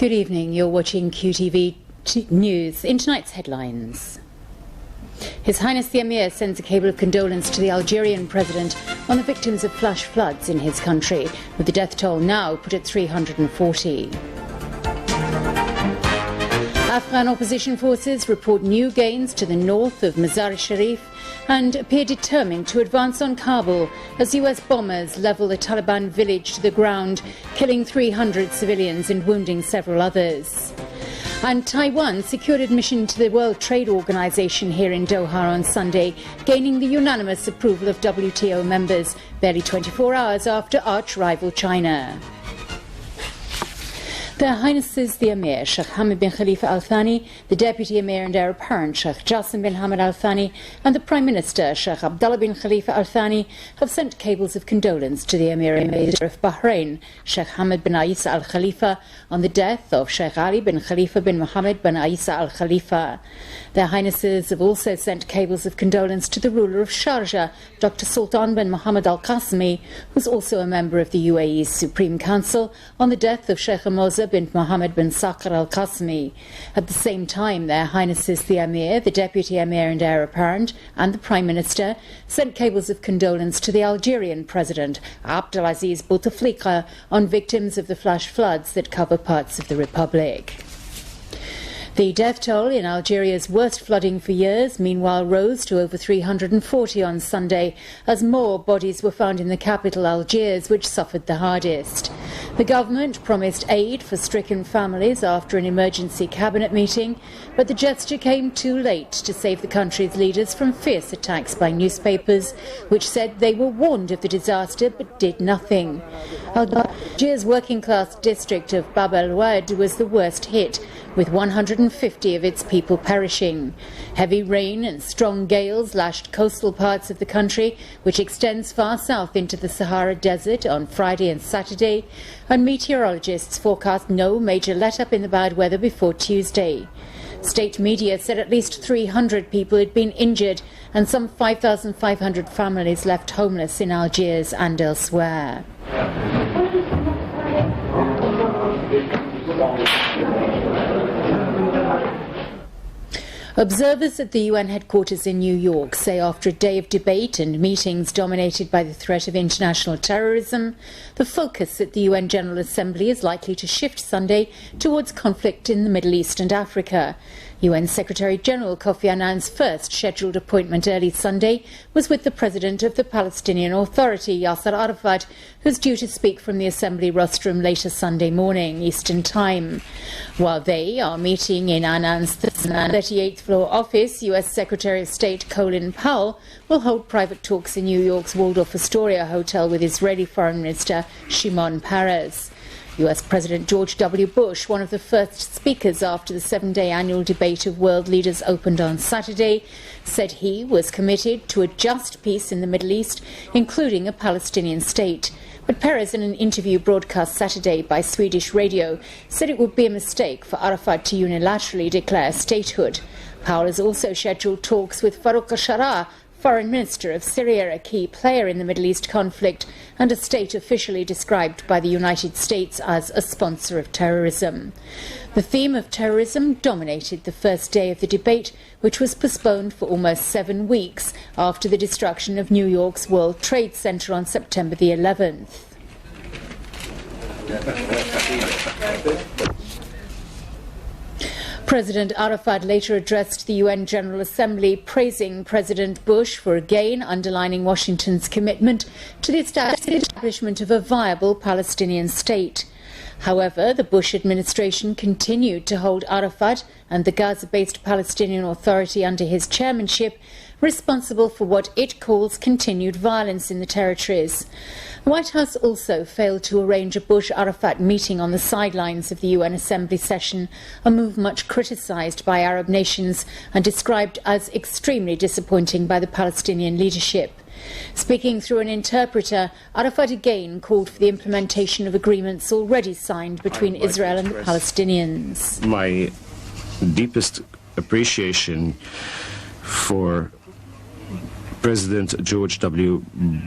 Good evening. You're watching QTV News. In tonight's headlines, His Highness the Emir sends a cable of condolence to the Algerian president on the victims of flash floods in his country, with the death toll now put at 340. Afghan opposition forces report new gains to the north of Mazar-e-Sharif and appear determined to advance on Kabul as US bombers level a Taliban village to the ground, killing 300 civilians and wounding several others. And Taiwan secured admission to the World Trade Organization here in Doha on Sunday, gaining the unanimous approval of WTO members, barely 24 hours after arch-rival China. Their Highnesses the Emir, Sheikh Hamad bin Khalifa Al Thani, the Deputy Emir and Heir Apparent, Sheikh Jassim bin Hamad Al Thani, and the Prime Minister, Sheikh Abdullah bin Khalifa Al Thani, have sent cables of condolence to the Emir of Bahrain, Sheikh Hamad bin Isa Al Khalifa, on the death of Sheikh Ali bin Khalifa bin Mohammed bin Isa Al Khalifa. Their Highnesses have also sent cables of condolence to the ruler of Sharjah, Dr. Sultan bin Mohammed Al Qasimi, who's also a member of the UAE's Supreme Council, on the death of Sheikh Moza bin Mohammed bin Saqr Al Qasimi. At the same time, Their Highnesses the Emir, the Deputy Emir and Heir Apparent, and the Prime Minister sent cables of condolence to the Algerian President, Abdelaziz Bouteflika, on victims of the flash floods that cover parts of the Republic. The death toll in Algeria's worst flooding for years, meanwhile, rose to over 340 on Sunday, as more bodies were found in the capital, Algiers, which suffered the hardest. The government promised aid for stricken families after an emergency cabinet meeting, but the gesture came too late to save the country's leaders from fierce attacks by newspapers, which said they were warned of the disaster but did nothing. Algiers' working-class district of Bab el-Oued was the worst hit, with 150 of its people perishing. Heavy rain and strong gales lashed coastal parts of the country, which extends far south into the Sahara Desert, on Friday and Saturday, and meteorologists forecast no major let-up in the bad weather before Tuesday. State media said at least 300 people had been injured and some 5,500 families left homeless in Algiers and elsewhere. Observers at the UN headquarters in New York say after a day of debate and meetings dominated by the threat of international terrorism, the focus at the UN General Assembly is likely to shift Sunday towards conflict in the Middle East and Africa. UN Secretary-General Kofi Annan's first scheduled appointment early Sunday was with the President of the Palestinian Authority, Yasser Arafat, who's due to speak from the Assembly rostrum later Sunday morning, Eastern Time. While they are meeting in Annan's 38th floor office, US Secretary of State Colin Powell will hold private talks in New York's Waldorf Astoria Hotel with Israeli Foreign Minister Shimon Peres. US President George W. Bush, one of the first speakers after the 7-day annual debate of world leaders opened on Saturday, said he was committed to a just peace in the Middle East, including a Palestinian state. But Peres, in an interview broadcast Saturday by Swedish radio, said it would be a mistake for Arafat to unilaterally declare statehood. Powell has also scheduled talks with Farouk al-Shara, Foreign Minister of Syria, a key player in the Middle East conflict, and a state officially described by the United States as a sponsor of terrorism. The theme of terrorism dominated the first day of the debate, which was postponed for almost 7 weeks after the destruction of New York's World Trade Center on September the 11th. President Arafat later addressed the UN General Assembly, praising President Bush for again underlining Washington's commitment to the establishment of a viable Palestinian state. However, the Bush administration continued to hold Arafat and the Gaza-based Palestinian Authority under his chairmanship responsible for what it calls continued violence in the territories. The White House also failed to arrange a Bush-Arafat meeting on the sidelines of the UN Assembly session, a move much criticised by Arab nations and described as extremely disappointing by the Palestinian leadership. Speaking through an interpreter, Arafat again called for the implementation of agreements already signed between Israel and the Palestinians. My deepest appreciation for President George W.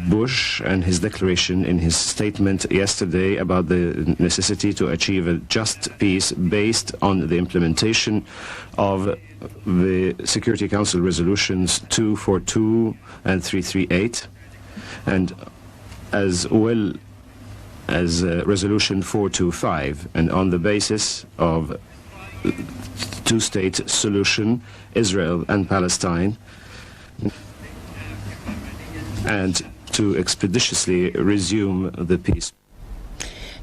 Bush and his declaration in his statement yesterday about the necessity to achieve a just peace based on the implementation of the Security Council resolutions 242 and 338, and as well as resolution 425, and on the basis of two-state solution, Israel and Palestine, and to expeditiously resume the peace.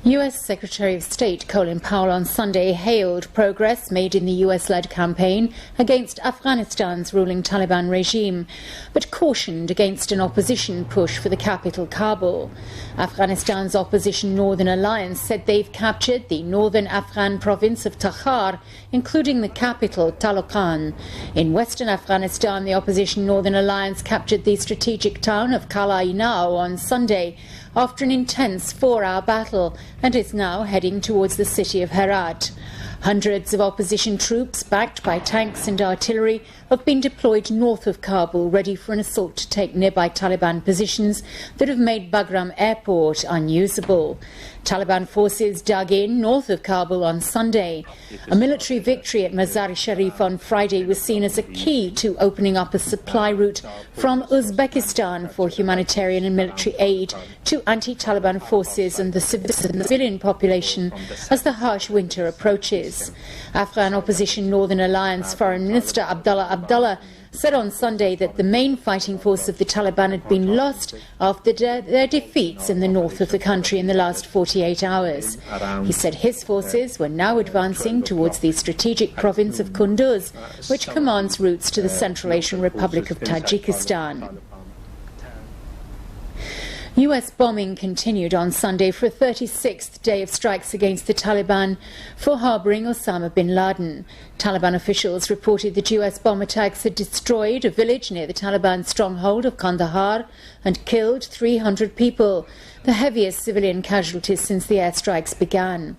U.S. Secretary of State Colin Powell on Sunday hailed progress made in the U.S.-led campaign against Afghanistan's ruling Taliban regime, but cautioned against an opposition push for the capital, Kabul. Afghanistan's opposition Northern Alliance said they've captured the northern Afghan province of Takhar, including the capital, Taloqan. In western Afghanistan, the opposition Northern Alliance captured the strategic town of Kala-Inau on Sunday, after an intense 4-hour battle, and is now heading towards the city of Herat. Hundreds of opposition troops, backed by tanks and artillery, have been deployed north of Kabul, ready for an assault to take nearby Taliban positions that have made Bagram Airport unusable. Taliban forces dug in north of Kabul on Sunday. A military victory at Mazar-e-Sharif on Friday was seen as a key to opening up a supply route from Uzbekistan for humanitarian and military aid to anti-Taliban forces and the civilian population as the harsh winter approaches. Afghan opposition Northern Alliance Foreign Minister Abdullah said on Sunday that the main fighting force of the Taliban had been lost after their defeats in the north of the country in the last 48 hours. He said his forces were now advancing towards the strategic province of Kunduz, which commands routes to the Central Asian Republic of Tajikistan. U.S. bombing continued on Sunday for a 36th day of strikes against the Taliban for harbouring Osama bin Laden. Taliban officials reported that U.S. bomb attacks had destroyed a village near the Taliban stronghold of Kandahar and killed 300 people, the heaviest civilian casualties since the airstrikes began.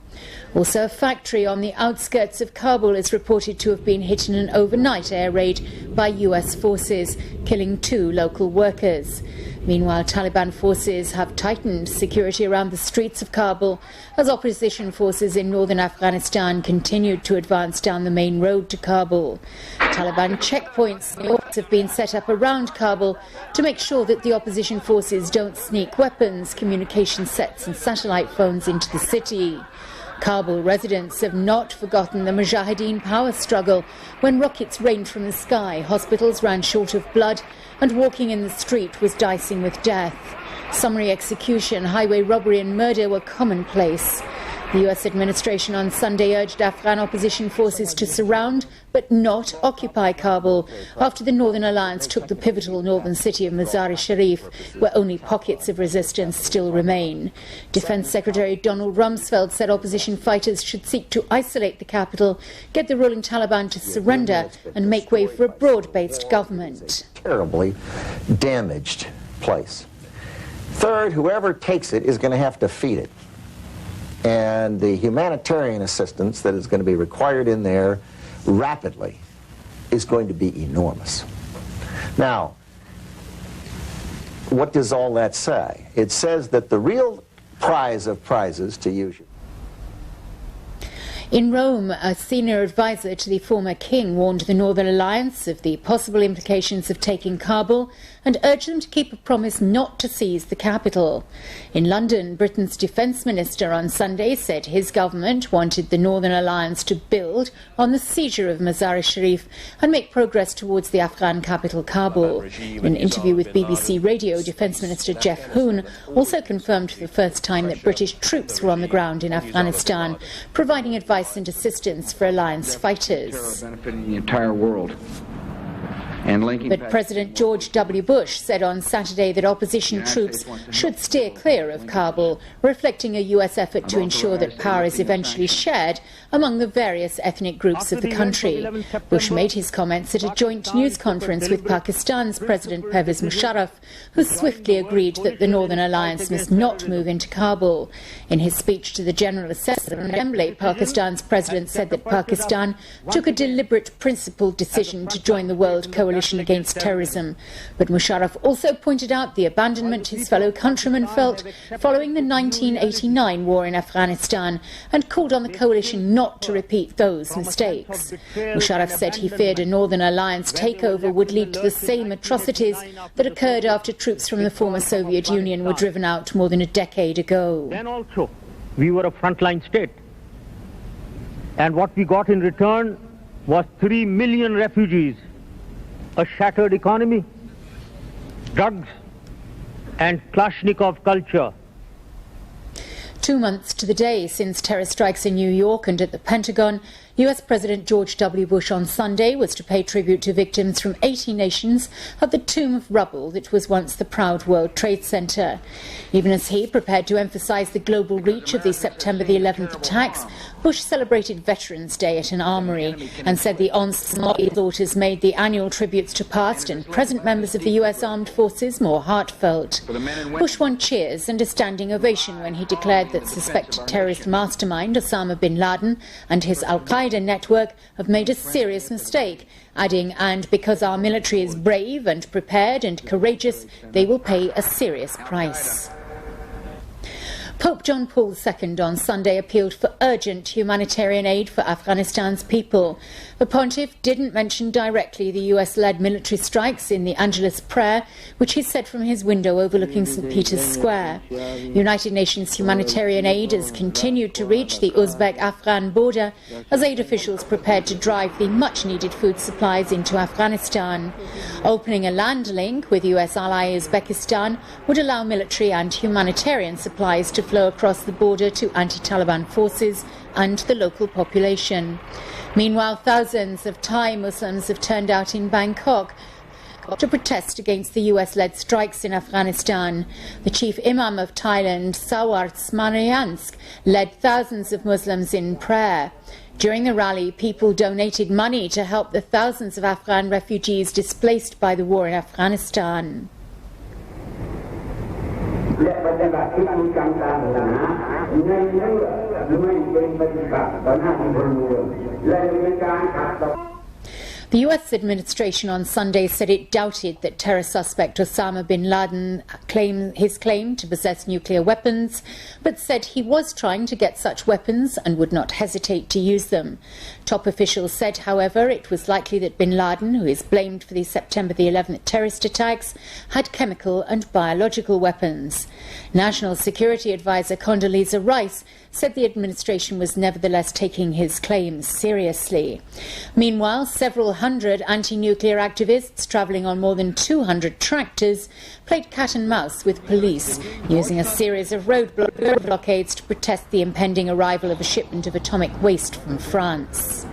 Also, a factory on the outskirts of Kabul is reported to have been hit in an overnight air raid by U.S. forces, killing 2 local workers. Meanwhile, Taliban forces have tightened security around the streets of Kabul as opposition forces in northern Afghanistan continued to advance down the main road to Kabul. Taliban checkpoints have been set up around Kabul to make sure that the opposition forces don't sneak weapons, communication sets and satellite phones into the city. Kabul residents have not forgotten the Mujahideen power struggle when rockets rained from the sky, hospitals ran short of blood, and walking in the street was dicing with death. Summary execution, highway robbery and murder were commonplace. The U.S. administration on Sunday urged Afghan opposition forces to surround but not occupy Kabul after the Northern Alliance took the pivotal northern city of Mazar-e-Sharif, where only pockets of resistance still remain. Defense Secretary Donald Rumsfeld said opposition fighters should seek to isolate the capital, get the ruling Taliban to surrender and make way for a broad-based government. Terribly damaged place. Third, whoever takes it is going to have to feed it. And the humanitarian assistance that is going to be required in there rapidly is going to be enormous. Now, what does all that say? It says that the real prize of prizes, to use your... In Rome, a senior advisor to the former king warned the Northern Alliance of the possible implications of taking Kabul and urged them to keep a promise not to seize the capital. In London, Britain's defence minister on Sunday said his government wanted the Northern Alliance to build on the seizure of Mazar-e-Sharif and make progress towards the Afghan capital, Kabul. In an interview with BBC Radio, Defence Minister Jeff Hoon also confirmed for the first time that British troops were on the ground in Afghanistan, providing advice and assistance for alliance fighters. Benefiting the entire world. But President George W. Bush said on Saturday that opposition troops should steer clear of Kabul, reflecting a U.S. effort to ensure that power is eventually shared among the various ethnic groups of the country. Bush made his comments at a joint news conference with Pakistan's President Pervez Musharraf, who swiftly agreed that the Northern Alliance must not move into Kabul. In his speech to the General Assembly, Pakistan's president said that Pakistan took a deliberate, principled decision to join the world coalition coalition against terrorism. But Musharraf also pointed out the abandonment his fellow countrymen felt following the 1989 war in Afghanistan and called on the coalition not to repeat those mistakes. Musharraf said he feared a Northern Alliance takeover would lead to the same atrocities that occurred after troops from the former Soviet Union were driven out more than a decade ago. Then also, we were a frontline state. And what we got in return was 3 million refugees, a shattered economy, drugs, and Kalashnikov culture. 2 months to the day since terror strikes in New York and at the Pentagon, US President George W. Bush on Sunday was to pay tribute to victims from 80 nations at the tomb of rubble that was once the proud World Trade Center. Even as he prepared to emphasize the global reach of the September the 11th attacks, Bush celebrated Veterans Day at an armory and said the onslaught he thought has made the annual tributes to past and present members of the US Armed Forces more heartfelt. Bush won cheers and a standing ovation when he declared that suspected terrorist mastermind Osama bin Laden and his Al-Qaeda network have made a serious mistake, adding, "And because our military is brave and prepared and courageous, they will pay a serious price." Pope John Paul II on Sunday appealed for urgent humanitarian aid for Afghanistan's people. The pontiff didn't mention directly the US-led military strikes in the Angelus prayer, which he said from his window overlooking St. Peter's Square. United Nations humanitarian aid has continued to reach the Uzbek-Afghan border as aid officials prepared to drive the much-needed food supplies into Afghanistan. Opening a land link with US ally Uzbekistan would allow military and humanitarian supplies to flow across the border to anti-Taliban forces and the local population. Meanwhile, thousands of Thai Muslims have turned out in Bangkok to protest against the US-led strikes in Afghanistan. The chief imam of Thailand, Sawart Smariansk, led thousands of Muslims in prayer. During the rally, people donated money to help the thousands of Afghan refugees displaced by the war in Afghanistan. The US administration on Sunday said it doubted that terror suspect Osama bin Laden his claim to possess nuclear weapons, but said he was trying to get such weapons and would not hesitate to use them. Top officials said, however, it was likely that bin Laden, who is blamed for the September the 11th terrorist attacks, had chemical and biological weapons. National Security Advisor Condoleezza Rice said the administration was nevertheless taking his claims seriously. Meanwhile, several hundred anti-nuclear activists travelling on more than 200 tractors played cat and mouse with police, using a series of road blockades to protest the impending arrival of a shipment of atomic waste from France.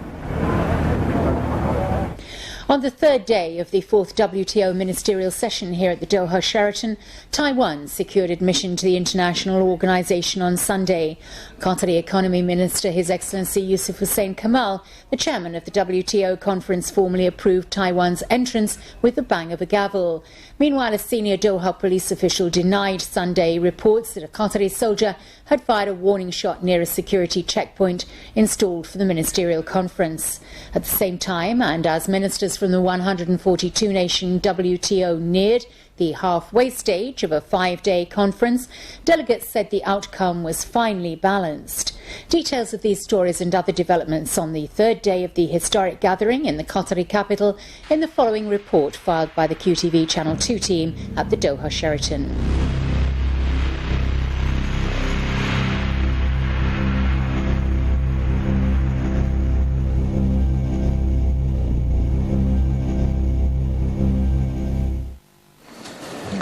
On the third day of the fourth WTO ministerial session here at the Doha Sheraton, Taiwan secured admission to the international organisation on Sunday. Qatari Economy Minister His Excellency Yusuf Hussein Kamal, the chairman of the WTO conference, formally approved Taiwan's entrance with the bang of a gavel. Meanwhile, a senior Doha police official denied Sunday reports that a Qatari soldier had fired a warning shot near a security checkpoint installed for the ministerial conference. At the same time, and as ministers from the 142-nation WTO neared the halfway stage of a 5-day conference, delegates said the outcome was finely balanced. Details of these stories and other developments on the third day of the historic gathering in the Qatari capital in the following report filed by the QTV Channel 2 team at the Doha Sheraton.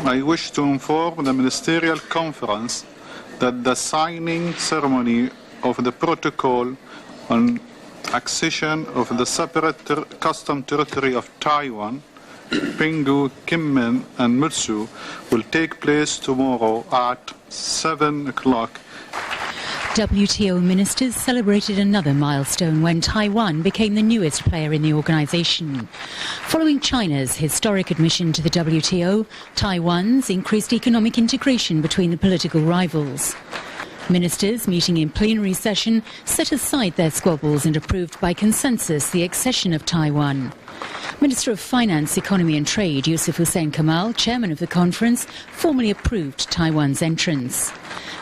I wish to inform the Ministerial Conference that the signing ceremony of the protocol on accession of the separate custom territory of Taiwan, Pinghu, Kinmen and Mutsu will take place tomorrow at 7 o'clock. WTO ministers celebrated another milestone when Taiwan became the newest player in the organisation. Following China's historic admission to the WTO, Taiwan's increased economic integration between the political rivals. Ministers meeting in plenary session set aside their squabbles and approved by consensus the accession of Taiwan. Minister of Finance, Economy and Trade Yusuf Hussein Kamal, chairman of the conference, formally approved Taiwan's entrance.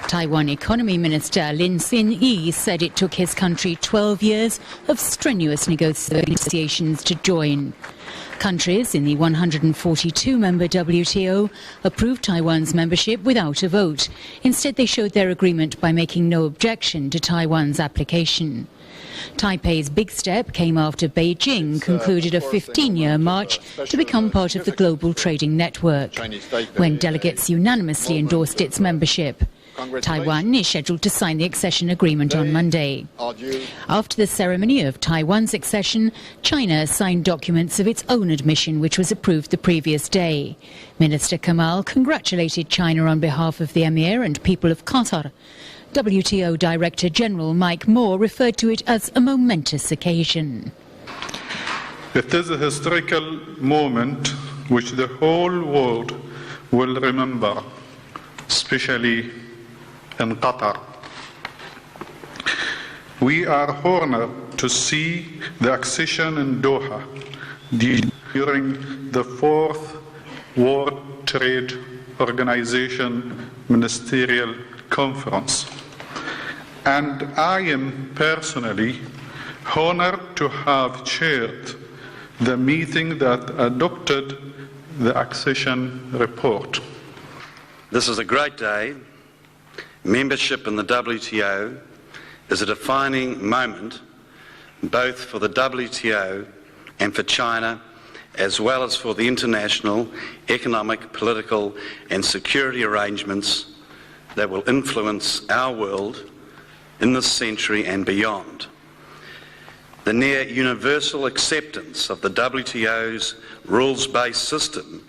Taiwan Economy Minister Lin Xin-yi said it took his country 12 years of strenuous negotiations to join. Countries in the 142-member WTO approved Taiwan's membership without a vote. Instead, they showed their agreement by making no objection to Taiwan's application. Taipei's big step came after Beijing concluded a 15-year march to become part of the global trading network, when delegates unanimously endorsed its membership. Taiwan is scheduled to sign the accession agreement on Monday. After the ceremony of Taiwan's accession, China signed documents of its own admission, which was approved the previous day. Minister Kamal congratulated China on behalf of the Emir and people of Qatar. WTO Director General Mike Moore referred to it as a momentous occasion. It is a historical moment which the whole world will remember, especially in Qatar. We are honored to see the accession in Doha during the 4th World Trade Organization Ministerial Conference. And I am personally honored to have chaired the meeting that adopted the accession report. This is a great day. Membership in the WTO is a defining moment both for the WTO and for China, as well as for the international economic, political and security arrangements that will influence our world in this century and beyond. The near universal acceptance of the WTO's rules-based system.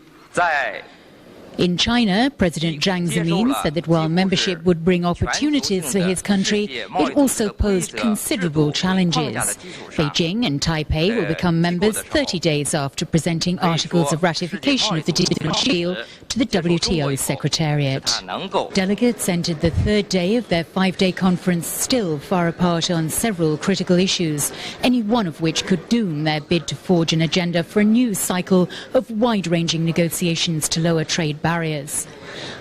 In China, President Jiang Zemin said that while membership would bring opportunities for his country, it also posed considerable challenges. Beijing and Taipei will become members 30 days after presenting articles of ratification of the deal to the WTO Secretariat. Delegates entered the third day of their 5-day conference still far apart on several critical issues, any one of which could doom their bid to forge an agenda for a new cycle of wide-ranging negotiations to lower trade barriers.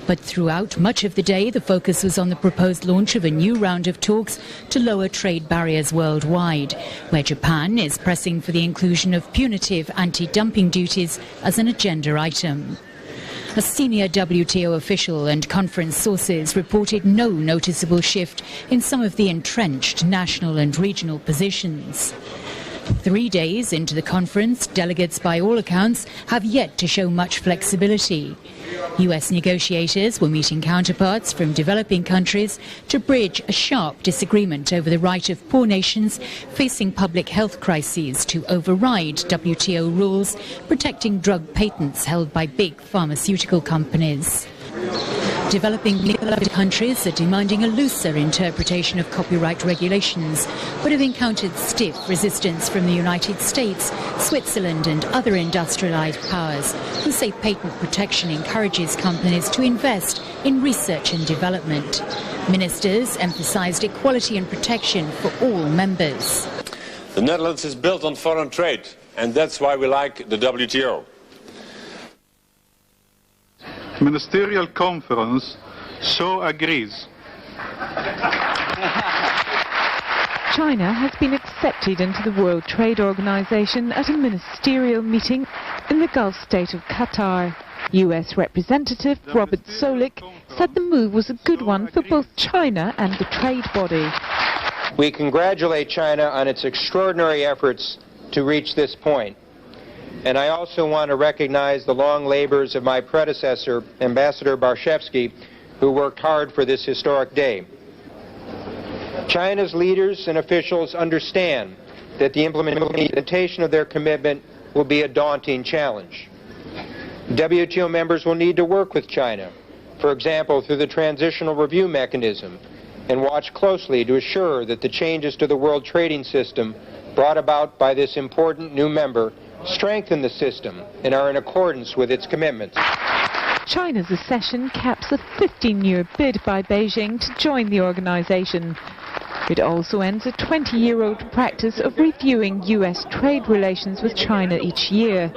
But throughout much of the day, the focus was on the proposed launch of a new round of talks to lower trade barriers worldwide, where Japan is pressing for the inclusion of punitive anti-dumping duties as an agenda item. A senior WTO official and conference sources reported no noticeable shift in some of the entrenched national and regional positions. 3 days into the conference, delegates by all accounts have yet to show much flexibility. US negotiators were meeting counterparts from developing countries to bridge a sharp disagreement over the right of poor nations facing public health crises to override WTO rules protecting drug patents held by big pharmaceutical companies. Developing countries are demanding a looser interpretation of copyright regulations, but have encountered stiff resistance from the United States, Switzerland and other industrialized powers, who say patent protection encourages companies to invest in research and development. Ministers emphasized equality and protection for all members. The Netherlands is built on foreign trade, and that's why we like the WTO. Ministerial conference so agrees. China has been accepted into the World Trade Organization at a ministerial meeting in the Gulf state of Qatar. US Representative Robert Zoellick said the move was a good one for both China and the trade body. We congratulate China on its extraordinary efforts to reach this point. And I also want to recognize the long labors of my predecessor, Ambassador Barshevsky, who worked hard for this historic day. China's leaders and officials understand that the implementation of their commitment will be a daunting challenge. WTO members will need to work with China, for example, through the transitional review mechanism, and watch closely to assure that the changes to the world trading system brought about by this important new member strengthen the system and are in accordance with its commitments. China's accession caps a 15-year bid by Beijing to join the organization. It also ends a 20-year-old practice of reviewing US trade relations with China each year.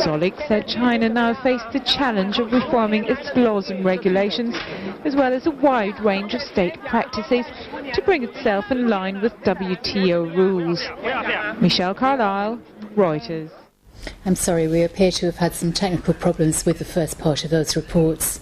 Solik said China now faced the challenge of reforming its laws and regulations, as well as a wide range of state practices, to bring itself in line with WTO rules. Michelle Carlisle, Reuters. I'm sorry, we appear to have had some technical problems with the first part of those reports.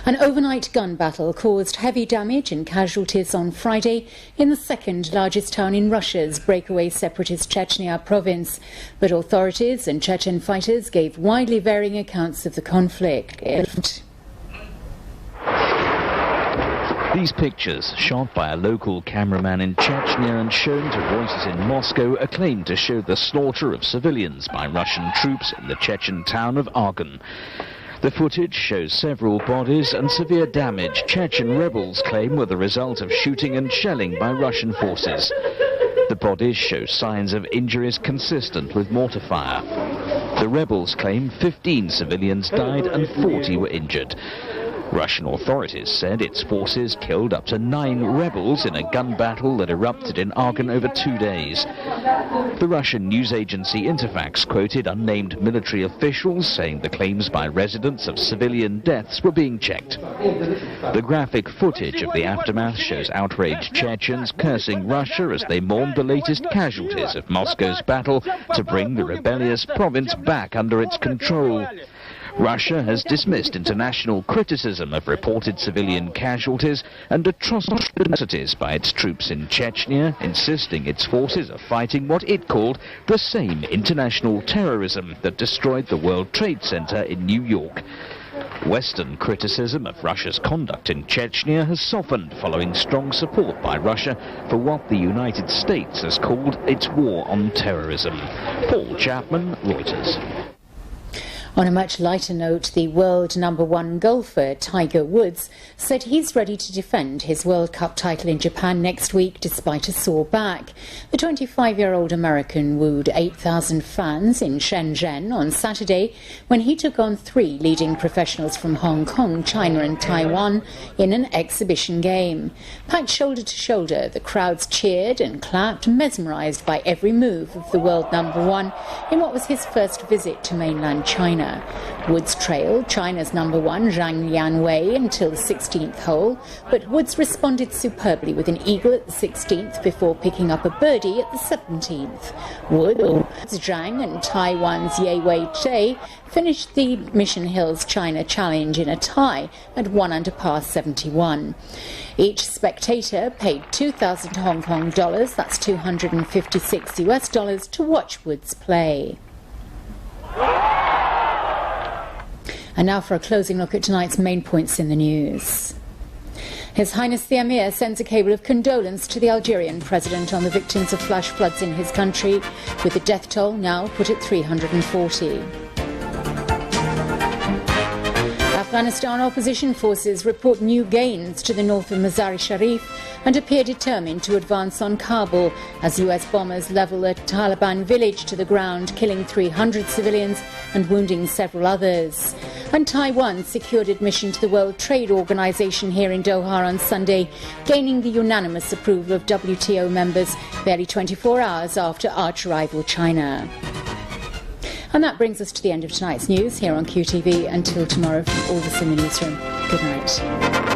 An overnight gun battle caused heavy damage and casualties on Friday in the second largest town in Russia's breakaway separatist Chechnya province. But authorities and Chechen fighters gave widely varying accounts of the conflict. These pictures, shot by a local cameraman in Chechnya and shown to Reuters in Moscow, are claimed to show the slaughter of civilians by Russian troops in the Chechen town of Argon. The footage shows several bodies and severe damage Chechen rebels claim were the result of shooting and shelling by Russian forces. The bodies show signs of injuries consistent with mortar fire. The rebels claim 15 civilians died and 40 were injured. Russian authorities said its forces killed up to 9 rebels in a gun battle that erupted in Argon over 2 days. The Russian news agency Interfax quoted unnamed military officials saying the claims by residents of civilian deaths were being checked. The graphic footage of the aftermath shows outraged Chechens cursing Russia as they mourned the latest casualties of Moscow's battle to bring the rebellious province back under its control. Russia has dismissed international criticism of reported civilian casualties and atrocities by its troops in Chechnya, insisting its forces are fighting what it called the same international terrorism that destroyed the World Trade Center in New York. Western criticism of Russia's conduct in Chechnya has softened following strong support by Russia for what the United States has called its war on terrorism. Paul Chapman, Reuters. On a much lighter note, the world #1 golfer Tiger Woods said he's ready to defend his World Cup title in Japan next week despite a sore back. The 25-year-old American wooed 8,000 fans in Shenzhen on Saturday when he took on 3 leading professionals from Hong Kong, China and Taiwan in an exhibition game. Packed shoulder to shoulder, the crowds cheered and clapped, mesmerised by every move of the world #1 in what was his first visit to mainland China. Woods trailed China's #1 Zhang Lianwei until the 16th hole, but Woods responded superbly with an eagle at the 16th before picking up a birdie at the 17th. Woods, Zhang and Taiwan's Ye Wei-che finished the Mission Hills China Challenge in a tie at 1 under par 71. Each spectator paid 2,000 Hong Kong dollars, that's $256 US, to watch Woods play. And now for a closing look at tonight's main points in the news. His Highness the Emir sends a cable of condolence to the Algerian president on the victims of flash floods in his country, with the death toll now put at 340. Afghanistan opposition forces report new gains to the north of Mazar-e-Sharif and appear determined to advance on Kabul as US bombers level a Taliban village to the ground, killing 300 civilians and wounding several others. And Taiwan secured admission to the World Trade Organization here in Doha on Sunday, gaining the unanimous approval of WTO members barely 24 hours after arch rival China. And that brings us to the end of tonight's news here on QTV. Until tomorrow, from all of us in the newsroom, good night.